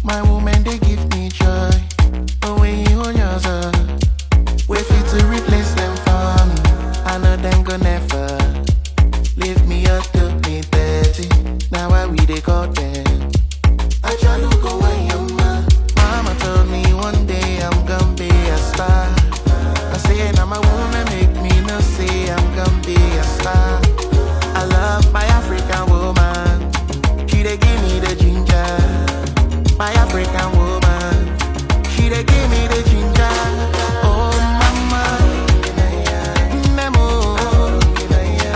My woman, they give me joy. But when you on yourself, wait for you to replace them for me. I know them go never leave me up to me 30. Now why we they call them? I try to go away, mama told me one day I'm gonna be a star. I say now my woman make me no say I'm gonna be a star. I love my African woman. She they give me the ginger. My African woman. She they give me the ginger. Oh mama, Nemo,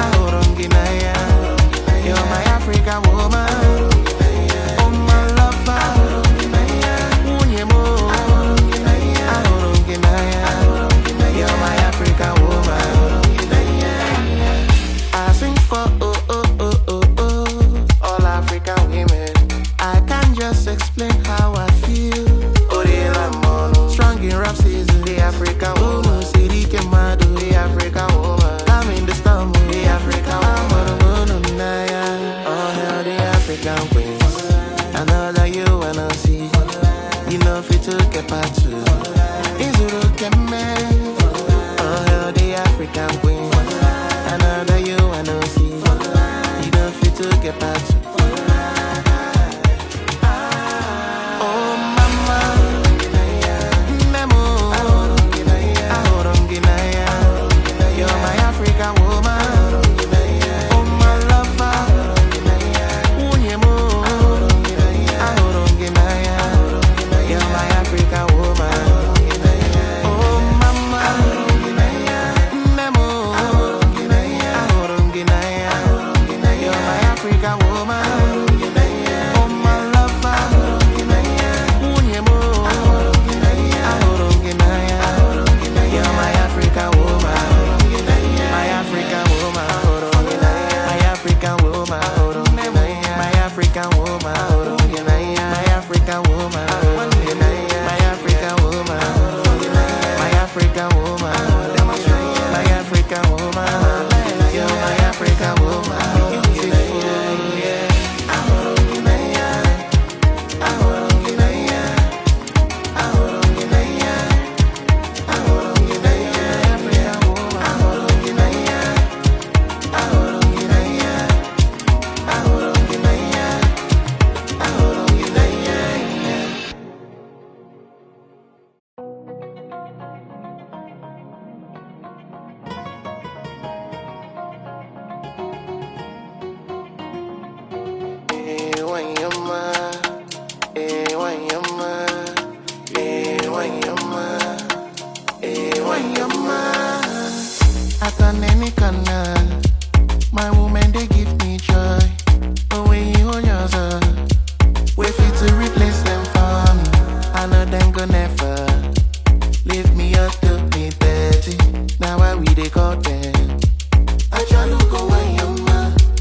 Ahoronginaya. You're my African woman. Oh my lover, Unyemo, Ahoronginaya. You're my African woman. I sing for all African women. I can't just explain how I feel. Strong in rap season, the African woman. City Kemado, the African woman. I'm in the storm, the African woman. Oh hell, the African queens. I know that you wanna see. You know fit to get back to. Izuru Keme. Oh hell, the African queens. I know that you wanna see. You know fit to get back to. Oh mama, Nemo, Ahoronginaya. You're my African woman. Oh my lover, Unyemo, Ahoronginaya. You're my African woman. Oh mama, Nemo, Ahoronginaya. You're my African woman. Oh my lover, Unyemo, Ahoronginaya. You're my African woman. My African woman. My African woman. My African woman. My African woman. My African woman. My African woman. My African woman. You're my African woman. Beautiful, yeah. Ahoronginaya. Ahoronginaya. Ahoronginaya. Ahoronginaya. African woman. Ahoronginaya. Ahoronginaya. Ahoronginaya. Ahoronginaya. Wanyama, Wanyama, Wanyama, Wanyama. Atanenikana, my woman they give me joy. But when you on yourself, wait for you to replace them for me. I know them go never leave me up to me 30. Now why we they call them? I try to go away,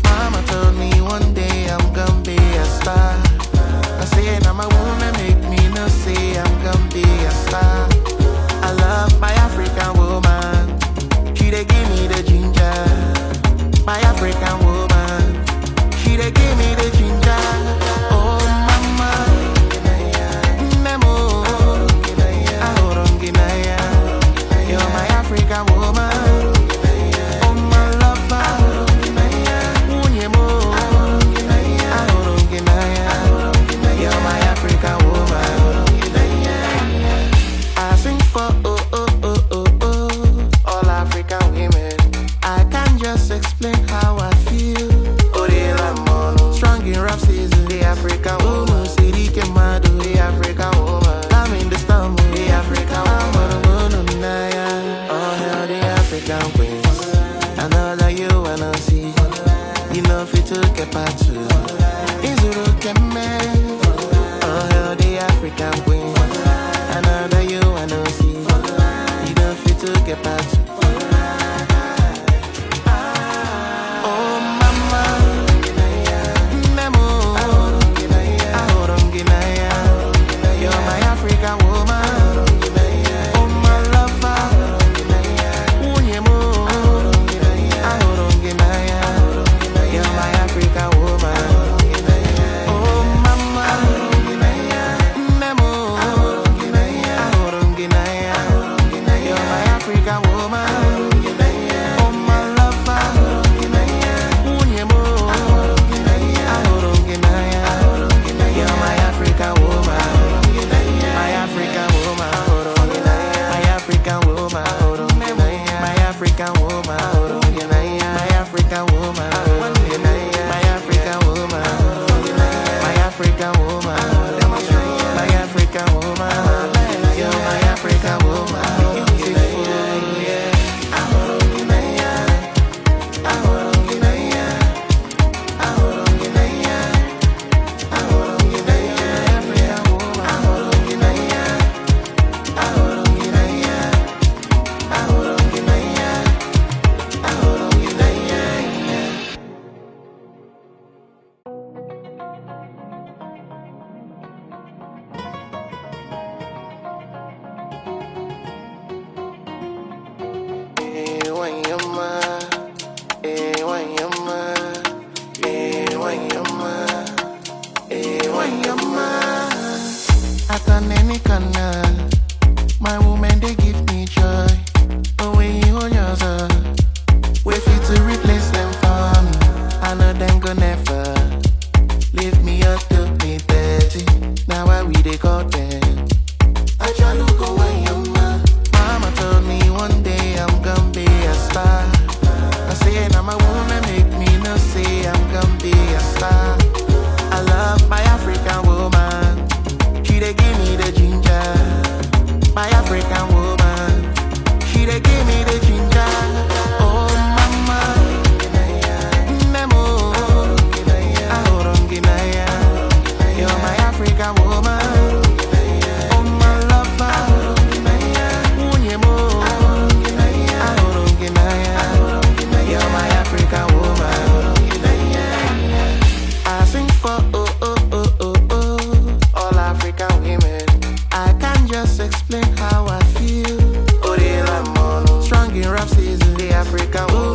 mama told me one day I'm gonna be a star. I say now my woman make me no say I'm gonna be a star. I love my African woman. She they give me the ginger. My African woman. She they give me the ginger. Oh mama, Nemo, Ahoronginaya. You're my African woman. Oh my lover, Unyemo, Ahoronginaya. You're my African woman. I sing for all African women. I can't just explain how I feel. Strong in rap season, the African woman. City Kemado, the African woman. I'm in the storm, the African woman. Oh hell, the African queens. I know that you wanna see. You know fit to get back to. Izuru Keme. Oh hell, the African queens. I know that you wanna see. You know fit to get back to. Oh any corner. My woman, they give me joy. Oh, when you hold yours up, wait for you to replace them for me. I know them go never leave me up to me 30. Now why we they call them? I try to go away, your man. Mama told me one day I'm gonna be a star. I say now my woman make me no say I'm gonna be a star. I love my African woman. She they give me the ginger. My African woman. She they give me the ginger. Oh mama, Nemo, Ahoronginaya. You're my African woman. Oh my lover, Unyemo, Ahoronginaya. You're my African woman. I sing for all African women. I can't just explain how I feel. Oh, they love mono. Strong in rough season, the African woman.